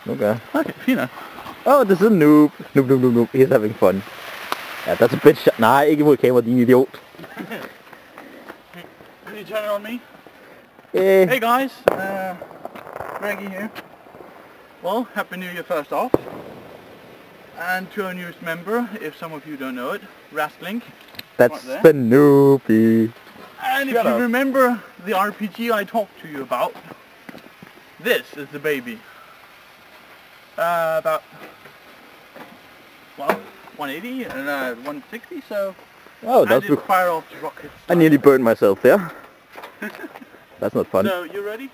Okay. Okay, fint. Oh, this is a noob. Noob. He's having fun. Yeah, that's a bit shot. Nej, ikke imod kamera, din idiot. Can you turn it on me? Eh. Hey guys, Reggie here. Well, Happy New Year first off. And to our newest member, if some of you don't know it, Rastlink. That's the noobie. And if you remember the RPG I talked to you about, this is the baby. About, well, 180 and 160, so Oh, I did fire off the rockets. I nearly burned myself there. That's not fun. So, you ready?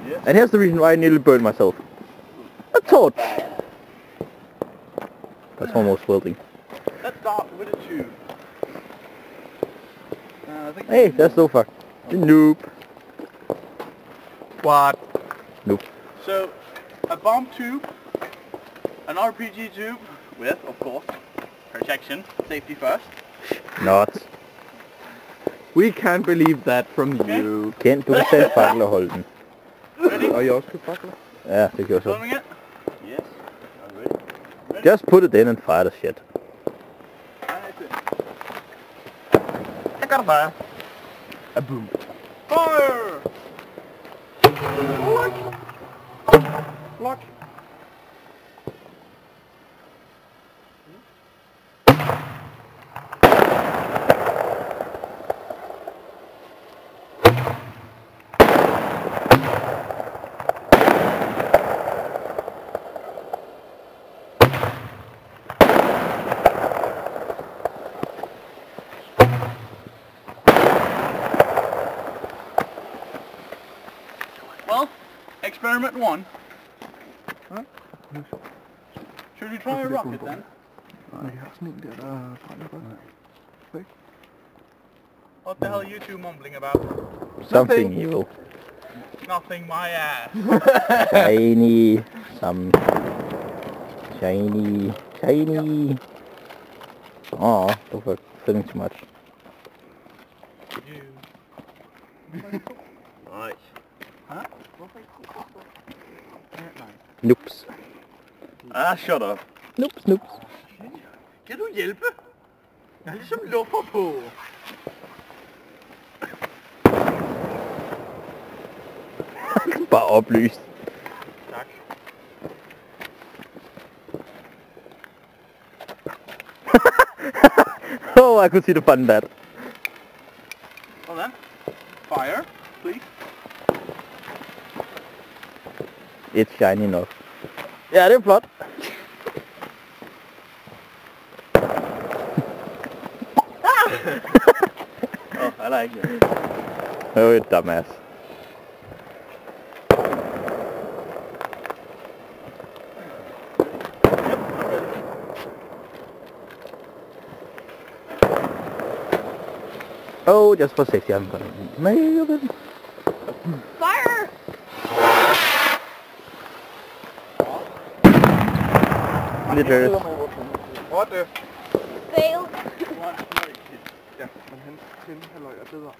Yes. And here's the reason why I nearly burned myself. A torch. That's almost welding. Let's start with a tube. Hey, that's Dofok. The noob. What? Nope. So, a bomb tube, an RPG tube with, of course, protection, safety first. Not. We can't believe that from you. Kent, du kan selv fakle og holde den. Ready? Og jeg også kan fakle. Ja, det gjorde så. Filming it? Yes. I'm ready. Just put it in and fire the shit. I got a fire. A boom. Fire! Lock! Lock! Well, experiment one. Huh? Should we try a rocket then? Nej, jeg har sådan en der brænder godt. Væk. What the hell are you two mumbling about? Something evil. Nothing, my ass. Shiny. Some. Shiny. Oh, Dofok, filming too much. Nice. Huh? Noops. Ah, shut up. Noops. Kan du hjælpe? Jeg har ligesom luffer på. Bare oplyst. Tak. Oh, I could see the fun in that. Well then, fire, please. It's shiny enough. Ja, det er flot. Oh, I like it. Oh, you dumbass. Oh, just for safety, I'm gonna nail it. Fire! Glitters. What the? Fail. Ja, men han halløj er bedre.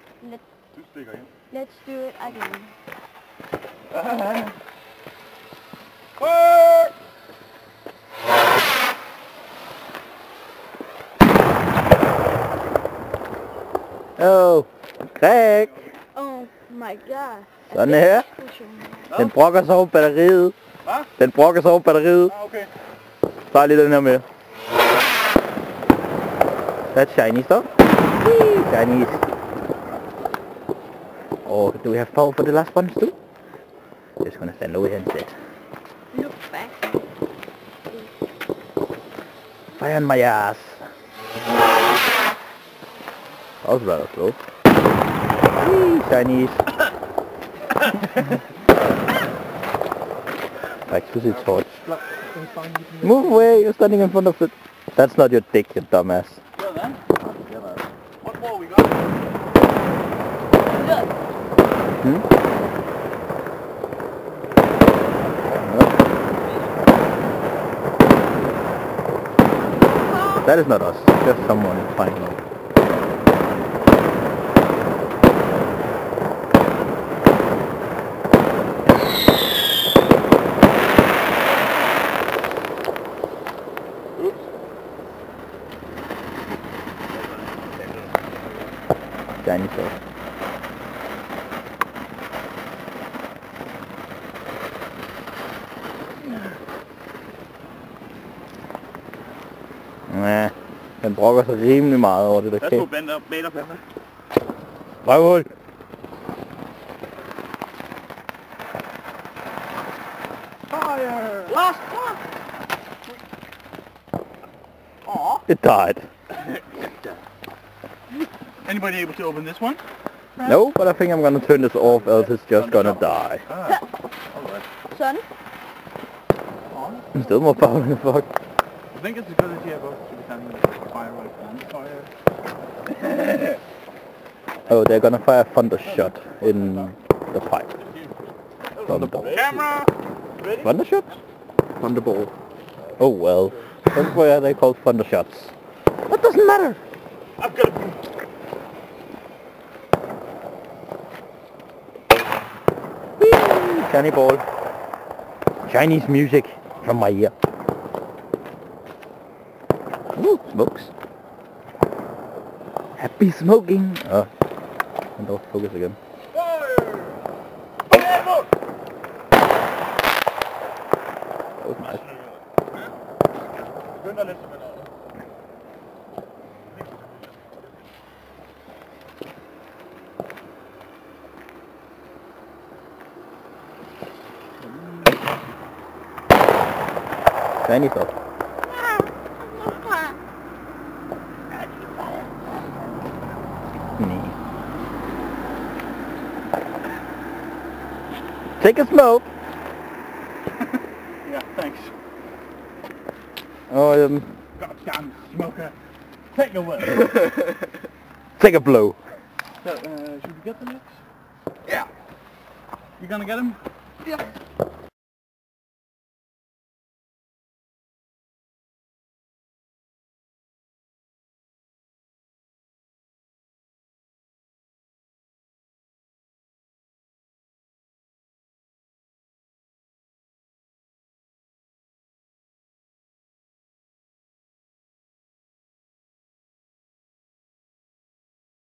Du stikker ind. Let's do it again. Oh, crack. Oh my god. Sådan her. Den brokker sig over batteriet. Hvad? Den brokker sig over batteriet. Ah, okay. Tag lige den her med. That's shiny stuff. Whee, Chinese. Oh, do we have power for the last ones too? Just gonna stand over here instead. Look back. Fire on my ass. That was rather slow. Whee, Chinese. Back to the torch. Move away, you're standing in front of it. That's not your dick, you dumbass. Well then. What more we got? Look. Hmm? That is not us, just someone flying over. Shiny stuff. Ja, den brokker sig rimelig meget over det der That's kæft. what bent up, made up in there. Røvhul! Fire! Last one! Aw. It died. Anybody able to open this one? No, but I think I'm gonna turn this off, else it's just gonna die. Ah, alright. Sådan. Den still more power than the fuck. I think it's a good idea both to become the fire and fire. Oh, they're gonna fire a thunder shot in the pipe. Thunderball. Camera! Ready? Thunder shot? Thunderball. Oh well. That's why they called thunder shots. That doesn't matter! I've got a... Shiny ball. Chinese music from my ear. Ooh, smokes. Happy smoking! And off focus again. Fire! Okay, look! That was nice. Begynner lidt som en anden. Shiny stuff. Nee. Take a smoke! Yeah, thanks. Oh, Goddamn smoker. Take away. take a blow. So, should we get the next? Yeah. You gonna get him? Yeah.